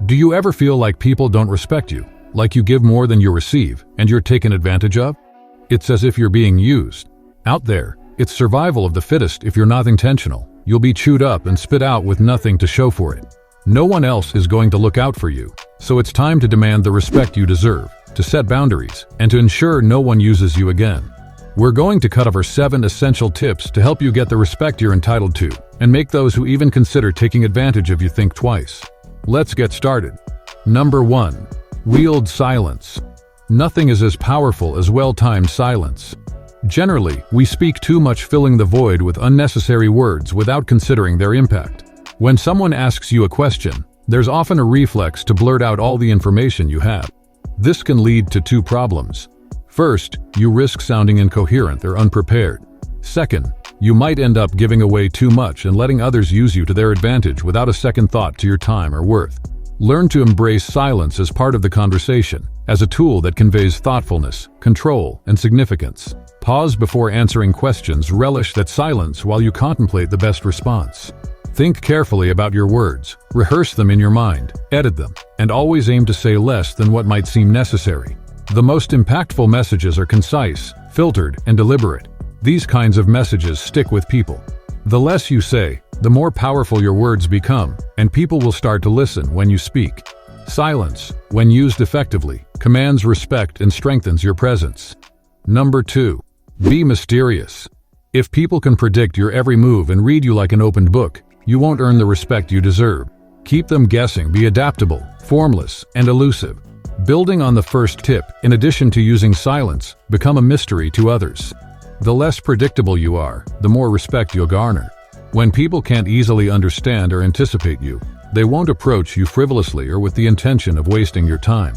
Do you ever feel like people don't respect you, like you give more than you receive, and you're taken advantage of? It's as if you're being used. Out there, it's survival of the fittest. If you're not intentional, you'll be chewed up and spit out with nothing to show for it. No one else is going to look out for you, so it's time to demand the respect you deserve, to set boundaries, and to ensure no one uses you again. We're going to cover 7 essential tips to help you get the respect you're entitled to, and make those who even consider taking advantage of you think twice. Let's get started. Number 1. Wield silence. Nothing is as powerful as well-timed silence. Generally, we speak too much, filling the void with unnecessary words without considering their impact. When someone asks you a question, there's often a reflex to blurt out all the information you have. This can lead to 2 problems. First, you risk sounding incoherent or unprepared. Second, you might end up giving away too much and letting others use you to their advantage without a second thought to your time or worth. Learn to embrace silence as part of the conversation, as a tool that conveys thoughtfulness, control, and significance. Pause before answering questions. Relish that silence while you contemplate the best response. Think carefully about your words, rehearse them in your mind, edit them, and always aim to say less than what might seem necessary. The most impactful messages are concise, filtered, and deliberate. These kinds of messages stick with people. The less you say, the more powerful your words become, and people will start to listen when you speak. Silence, when used effectively, commands respect and strengthens your presence. Number 2. Be mysterious. If people can predict your every move and read you like an opened book, you won't earn the respect you deserve. Keep them guessing. Be adaptable, formless, and elusive. Building on the first tip, in addition to using silence, become a mystery to others. The less predictable you are, the more respect you'll garner. When people can't easily understand or anticipate you, they won't approach you frivolously or with the intention of wasting your time.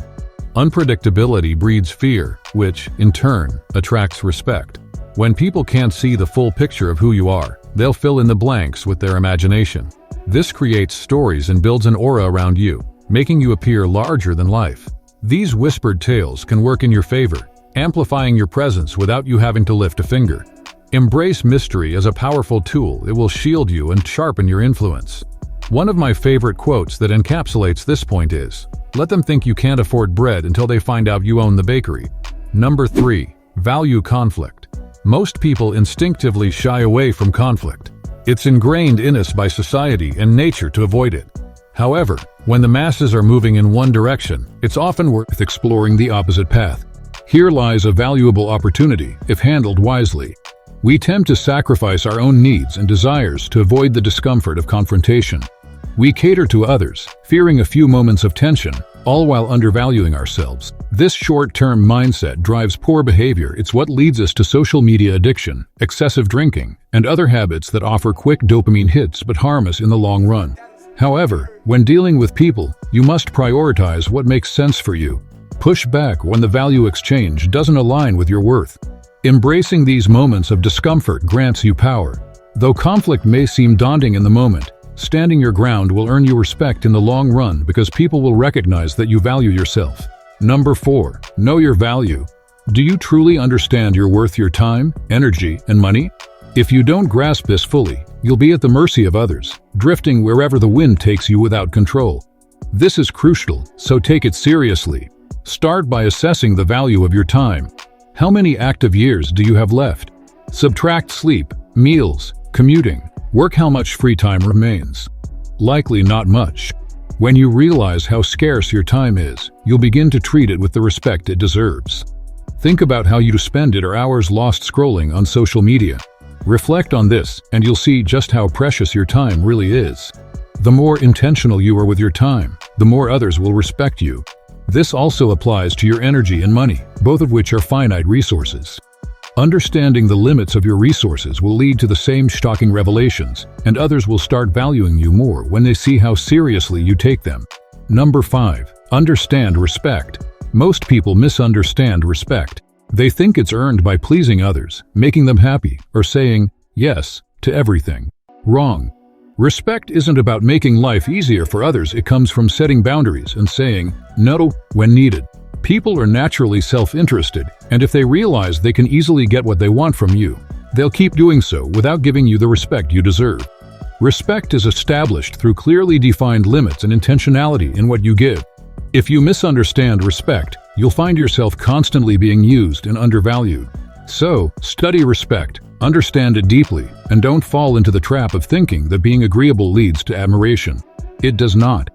Unpredictability breeds fear, which, in turn, attracts respect. When people can't see the full picture of who you are, they'll fill in the blanks with their imagination. This creates stories and builds an aura around you, making you appear larger than life. These whispered tales can work in your favor, amplifying your presence without you having to lift a finger. Embrace mystery as a powerful tool. It will shield you and sharpen your influence. One of my favorite quotes that encapsulates this point is, "Let them think you can't afford bread until they find out you own the bakery." Number 3. Value conflict. Most people instinctively shy away from conflict. It's ingrained in us by society and nature to avoid it. However, when the masses are moving in one direction, it's often worth exploring the opposite path. Here lies a valuable opportunity if handled wisely. We tend to sacrifice our own needs and desires to avoid the discomfort of confrontation. We cater to others, fearing a few moments of tension, all while undervaluing ourselves. This short-term mindset drives poor behavior. It's what leads us to social media addiction, excessive drinking, and other habits that offer quick dopamine hits but harm us in the long run. However, when dealing with people, you must prioritize what makes sense for you. Push back when the value exchange doesn't align with your worth. Embracing these moments of discomfort grants you power. Though conflict may seem daunting in the moment, standing your ground will earn you respect in the long run because people will recognize that you value yourself. Number 4. Know your value. Do you truly understand your worth, your time, energy, and money? If you don't grasp this fully, you'll be at the mercy of others, drifting wherever the wind takes you without control. This is crucial, so take it seriously. Start by assessing the value of your time. How many active years do you have left? Subtract sleep, meals, commuting, work. How much free time remains? Likely not much. When you realize how scarce your time is, you'll begin to treat it with the respect it deserves. Think about how you spend it or hours lost scrolling on social media. Reflect on this, and you'll see just how precious your time really is. The more intentional you are with your time, the more others will respect you. This also applies to your energy and money, both of which are finite resources. Understanding the limits of your resources will lead to the same shocking revelations, and others will start valuing you more when they see how seriously you take them. Number 5. Understand respect. Most people misunderstand respect. They think it's earned by pleasing others, making them happy, or saying yes to everything. Wrong. Respect isn't about making life easier for others. It comes from setting boundaries and saying no when needed. People are naturally self-interested, and if they realize they can easily get what they want from you, they'll keep doing so without giving you the respect you deserve. Respect is established through clearly defined limits and intentionality in what you give. If you misunderstand respect, you'll find yourself constantly being used and undervalued. So, study respect, understand it deeply, and don't fall into the trap of thinking that being agreeable leads to admiration. It does not.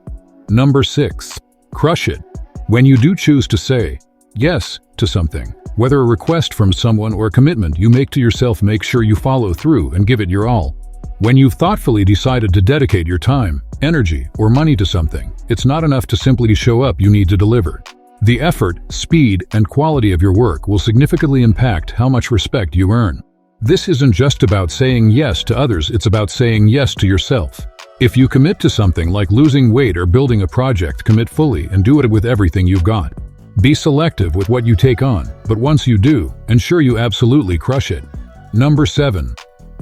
Number 6. Crush it. When you do choose to say yes to something, whether a request from someone or a commitment you make to yourself, make sure you follow through and give it your all. When you've thoughtfully decided to dedicate your time, energy, or money to something, it's not enough to simply show up, you need to deliver. The effort, speed, and quality of your work will significantly impact how much respect you earn. This isn't just about saying yes to others, it's about saying yes to yourself. If you commit to something like losing weight or building a project, commit fully and do it with everything you've got. Be selective with what you take on, but once you do, ensure you absolutely crush it. Number 7.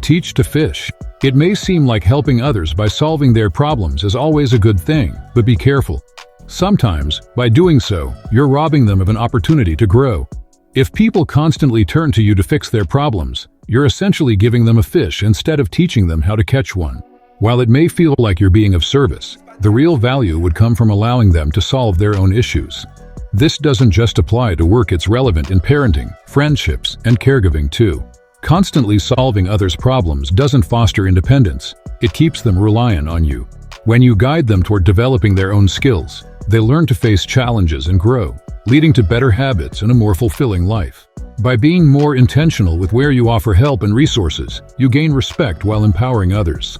Teach to fish. It may seem like helping others by solving their problems is always a good thing, but be careful. Sometimes, by doing so, you're robbing them of an opportunity to grow. If people constantly turn to you to fix their problems, you're essentially giving them a fish instead of teaching them how to catch one. While it may feel like you're being of service, the real value would come from allowing them to solve their own issues. This doesn't just apply to work, it's relevant in parenting, friendships, and caregiving too. Constantly solving others' problems doesn't foster independence, it keeps them reliant on you. When you guide them toward developing their own skills, they learn to face challenges and grow, leading to better habits and a more fulfilling life. By being more intentional with where you offer help and resources, you gain respect while empowering others.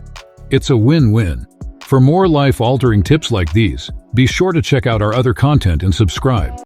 It's a win-win. For more life-altering tips like these, be sure to check out our other content and subscribe.